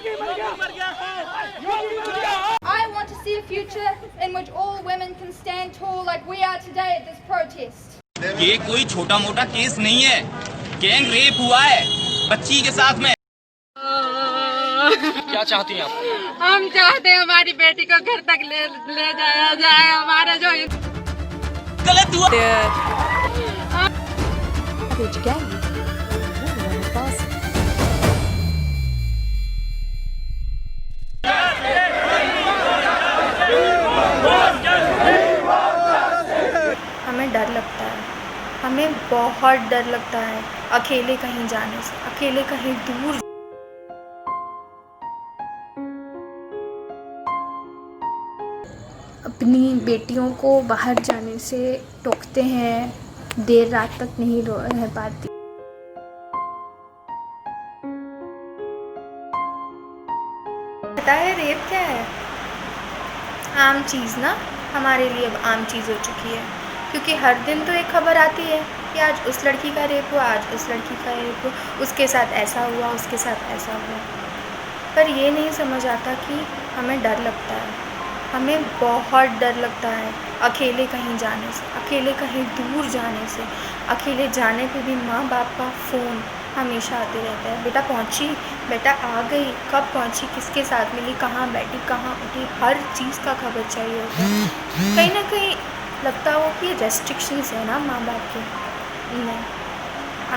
I want to see a future in which all women can stand tall like we are today at this protest. ये कोई छोटा मोटा case नहीं है, gang rape हुआ है बच्ची के साथ में। क्या चाहती हैं आप? हम चाहते हैं हमारी बेटी को घर तक ले जाया जाए। हमारा जो गलत हुआ। हमें डर लगता है, हमें बहुत डर लगता है अकेले कहीं जाने से, अकेले कहीं दूर। अपनी बेटियों को बाहर जाने से टोकते हैं, देर रात तक नहीं रह पाती। पता है रेप क्या है? आम चीज़ ना, हमारे लिए अब आम चीज़ हो चुकी है, क्योंकि हर दिन तो एक खबर आती है कि आज उस लड़की का रेप हुआ, आज उस लड़की का रेप हुआ, उसके साथ ऐसा हुआ, उसके साथ ऐसा हुआ। पर ये नहीं समझ आता कि हमें डर लगता है, हमें बहुत डर लगता है अकेले कहीं जाने से, अकेले कहीं दूर जाने से। अकेले जाने पे भी माँ बाप का फ़ोन हमेशा आते रहता है, बेटा पहुँची, बेटा आ गई, कब पहुँची, किसके साथ मिली, कहाँ बैठी, कहाँ उठी, हर चीज़ का खबर चाहिए होता है। कहीं ना कहीं लगता हो कि रेस्ट्रिक्शंस है ना माँ बाप के। नहीं,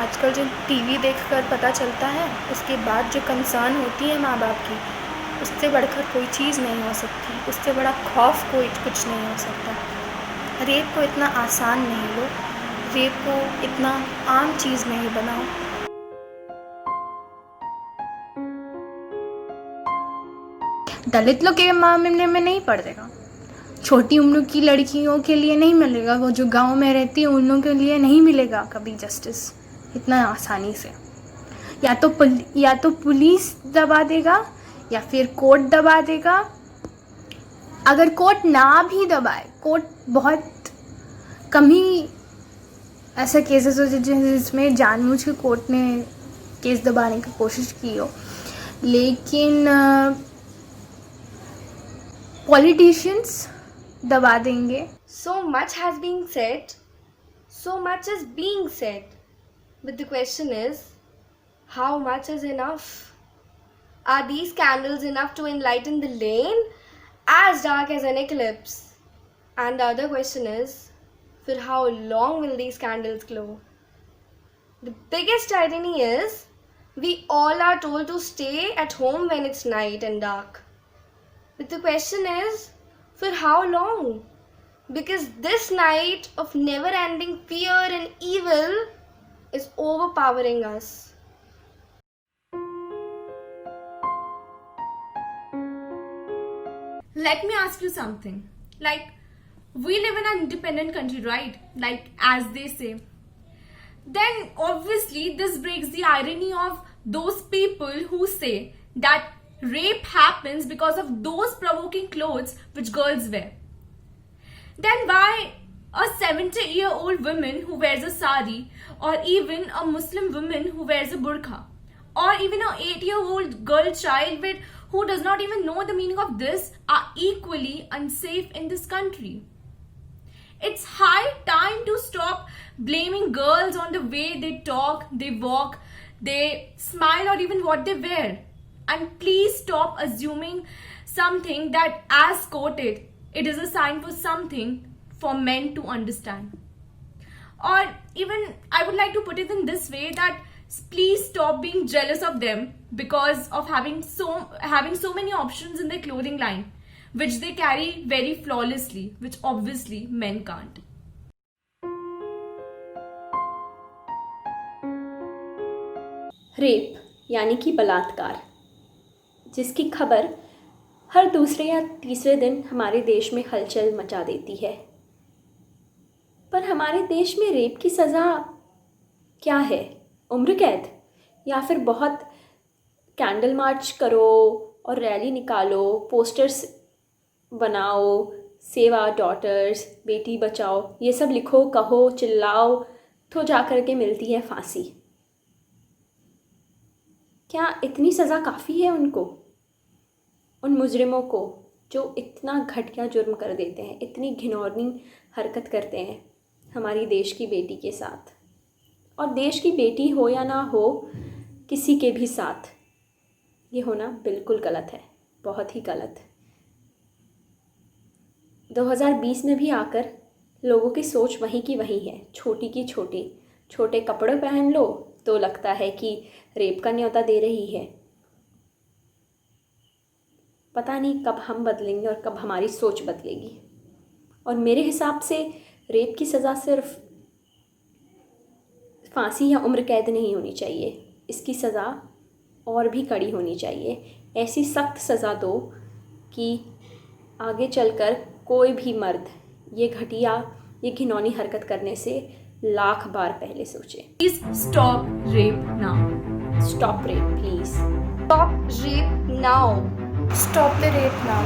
आजकल जो टीवी देखकर पता चलता है, उसके बाद जो कंसर्न होती है माँ बाप की, उससे बढ़कर कोई चीज़ नहीं हो सकती, उससे बड़ा खौफ कोई कुछ नहीं हो सकता। रेप को इतना आसान नहीं लो, रेप को इतना आम चीज़ नहीं बनाओ। दलित लोग के मामले में नहीं पड़ेगा, छोटी उम्र की लड़कियों के लिए नहीं मिलेगा, वो जो गांव में रहती है उन लोगों के लिए नहीं मिलेगा कभी जस्टिस इतना आसानी से। या तो पुलिस दबा देगा या फिर कोर्ट दबा देगा। अगर कोर्ट ना भी दबाए, कोर्ट बहुत कम ही ऐसे केसेस हो जिसमें जानबूझ के कोर्ट ने केस दबाने की कोशिश की हो, लेकिन पॉलिटिशियंस दबा देंगे। So much has been said, so much is being said, but the question is, how much is enough? Are these candles enough to enlighten the lane as dark as an eclipse? And the other question is, for how long will these candles glow? The biggest irony is, we all are told to stay at home when it's night and dark. But the question is, for how long? Because this night of never-ending fear and evil is overpowering us. Let me ask you something. Like, we live in an independent country, right? Like, as they say. Then, obviously, this breaks the irony of those people who say that rape happens because of those provoking clothes which girls wear. Then why a 70-year-old woman who wears a sari, or even a Muslim woman who wears a burqa, or even an 8-year-old girl child who does not even know the meaning of this are equally unsafe in this country? It's high time to stop blaming girls on the way they talk, they walk, they smile, or even what they wear. And please stop assuming something that, as quoted, it is a sign for something for men to understand. Or even, I would like to put it in this way, that please stop being jealous of them because of having so many options in their clothing line, which they carry very flawlessly, which obviously men can't. Rape यानी कि बलात्कार, जिसकी खबर हर दूसरे या तीसरे दिन हमारे देश में हलचल मचा देती है। पर हमारे देश में रेप की सज़ा क्या है? उम्र कैद, या फिर बहुत कैंडल मार्च करो और रैली निकालो, पोस्टर्स बनाओ, save our daughters, Beti Bachao, ये सब लिखो, कहो, चिल्लाओ, तो जा कर के मिलती है फांसी। क्या इतनी सज़ा काफ़ी है उनको? उन मुजरिमों को जो इतना घटिया जुर्म कर देते हैं, इतनी घिनौनी हरकत करते हैं हमारी देश की बेटी के साथ। और देश की बेटी हो या ना हो, किसी के भी साथ ये होना बिल्कुल गलत है, बहुत ही गलत। 2020 में भी आकर लोगों की सोच वहीं की वहीं है, छोटी की छोटी। छोटे कपड़े पहन लो तो लगता है कि रेप का न्योता दे रही है। पता नहीं कब हम बदलेंगे और कब हमारी सोच बदलेगी। और मेरे हिसाब से रेप की सज़ा सिर्फ फांसी या उम्र कैद नहीं होनी चाहिए, इसकी सज़ा और भी कड़ी होनी चाहिए। ऐसी सख्त सज़ा दो कि आगे चलकर कोई भी मर्द ये घटिया, ये घिनौनी हरकत करने से लाख बार पहले सोचे। Please stop rape now. Stop rape please. Stop rape now. Stop the rape now.